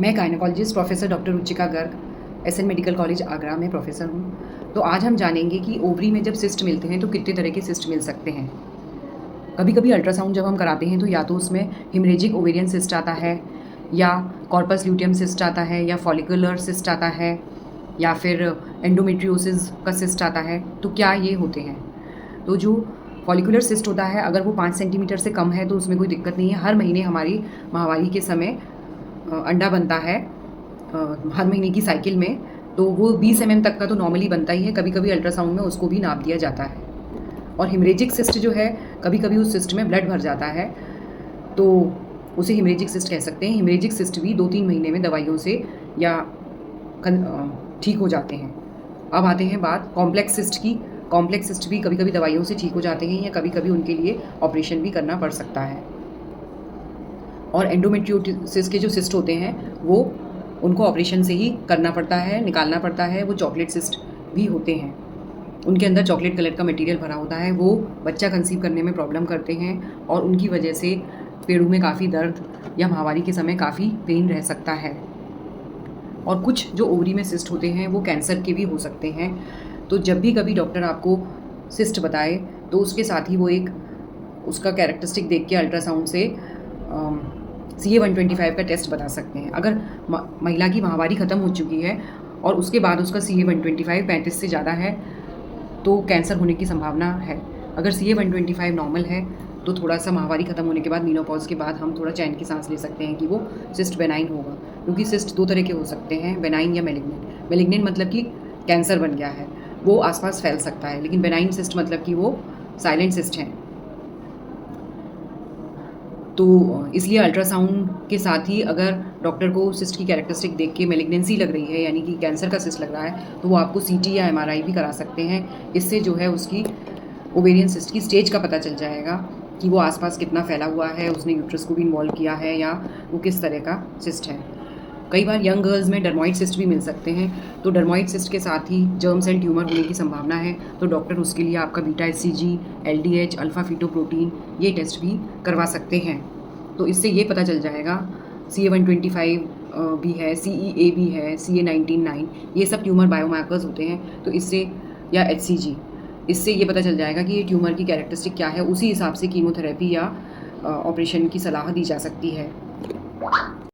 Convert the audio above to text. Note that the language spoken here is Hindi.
मैं gynaecologist professor doctor Ruchika Garg SN medical college Agra में प्रोफेसर हूँ। तो आज हम जानेंगे कि ओवरी में जब सिस्ट मिलते हैं तो कितने तरह के सिस्ट मिल सकते हैं। कभी कभी अल्ट्रासाउंड जब हम कराते हैं तो या तो उसमें हिमरेजिक ओवेरियन सिस्ट आता है, या कॉर्पस ल्यूटियम सिस्ट आता है, या फॉलिकुलर सिस्ट आता है, या फिर एंडोमेट्रियोसिस का सिस्ट आता है। तो क्या ये होते हैं? तो जो फॉलिकुलर सिस्ट होता है, अगर वो 5 सेंटीमीटर से कम है तो उसमें कोई दिक्कत नहीं है। हर महीने हमारी माहवारी के समय अंडा बनता है, हर महीने की साइकिल में। तो वो 20 mm तक का तो नॉर्मली बनता ही है। कभी कभी अल्ट्रासाउंड में उसको भी नाप दिया जाता है। और हिमरेजिक सिस्ट जो है, कभी कभी उस सिस्ट में ब्लड भर जाता है तो उसे हिमरेजिक सिस्ट कह सकते हैं। हिमरेजिक सिस्ट भी 2-3 महीने में दवाइयों से या ठीक हो जाते हैं। अब आते हैं बात कॉम्प्लेक्स सिस्ट की। कॉम्प्लेक्स सिस्ट भी कभी कभी दवाइयों से ठीक हो जाते हैं, या कभी कभी उनके लिए ऑपरेशन भी करना पड़ सकता है। और एंडोमेट्रियोसिस के जो सिस्ट होते हैं वो उनको ऑपरेशन से ही करना पड़ता है, निकालना पड़ता है। वो चॉकलेट सिस्ट भी होते हैं, उनके अंदर चॉकलेट कलर का मटेरियल भरा होता है। वो बच्चा कंसीव करने में प्रॉब्लम करते हैं और उनकी वजह से पेड़ों में काफ़ी दर्द या माहवारी के समय काफ़ी पेन रह सकता है। और कुछ जो ओवरी में सिस्ट होते हैं वो कैंसर के भी हो सकते हैं। तो जब भी कभी डॉक्टर आपको सिस्ट बताए तो उसके साथ ही वो एक उसका कैरेक्टरिस्टिक देख के अल्ट्रासाउंड से CA-125 का टेस्ट बता सकते हैं। अगर महिला की माहवारी ख़त्म हो चुकी है और उसके बाद उसका CA-125 35 से ज़्यादा है तो कैंसर होने की संभावना है। अगर CA-125 नॉर्मल है तो थोड़ा सा माहवारी ख़त्म होने के बाद, मेनोपॉज के बाद, हम थोड़ा चैन की सांस ले सकते हैं कि वो सिस्ट बेनाइन होगा। क्योंकि सिस्ट 2 तरह के हो सकते हैं, बेनाइन या मेलिग्नेंट। मेलिग्नेंट मतलब कि कैंसर बन गया है, वो आसपास फैल सकता है। लेकिन बेनाइन सिस्ट मतलब कि वो साइलेंट सिस्ट हैं। तो इसलिए अल्ट्रासाउंड के साथ ही अगर डॉक्टर को सिस्ट की कैरेक्टरिस्टिक देख के मेलिग्नेंसी लग रही है, यानी कि कैंसर का सिस्ट लग रहा है, तो वो आपको CT या MRI भी करा सकते हैं। इससे जो है उसकी ओवेरियन सिस्ट की स्टेज का पता चल जाएगा कि वो आसपास कितना फैला हुआ है, उसने यूट्रस को भी इन्वॉल्व किया है, या वो किस तरह का सिस्ट है। कई बार यंग गर्ल्स में डर्मोइड सिस्ट भी मिल सकते हैं। तो डर्मोइड सिस्ट के साथ ही जर्म सेल ट्यूमर होने की संभावना है। तो डॉक्टर उसके लिए आपका beta HCG, LDH, alpha fetoprotein ये टेस्ट भी करवा सकते हैं। तो इससे ये पता चल जाएगा CA-125 भी है, CEA भी है, CA-19-9 ये सब ट्यूमर बायोमार्कर्स होते हैं। तो इससे, या HCG, इससे ये पता चल जाएगा कि ये ट्यूमर की कैरेक्टरिस्टिक क्या है। उसी हिसाब से कीमोथेरेपी या ऑपरेशन की सलाह दी जा सकती है।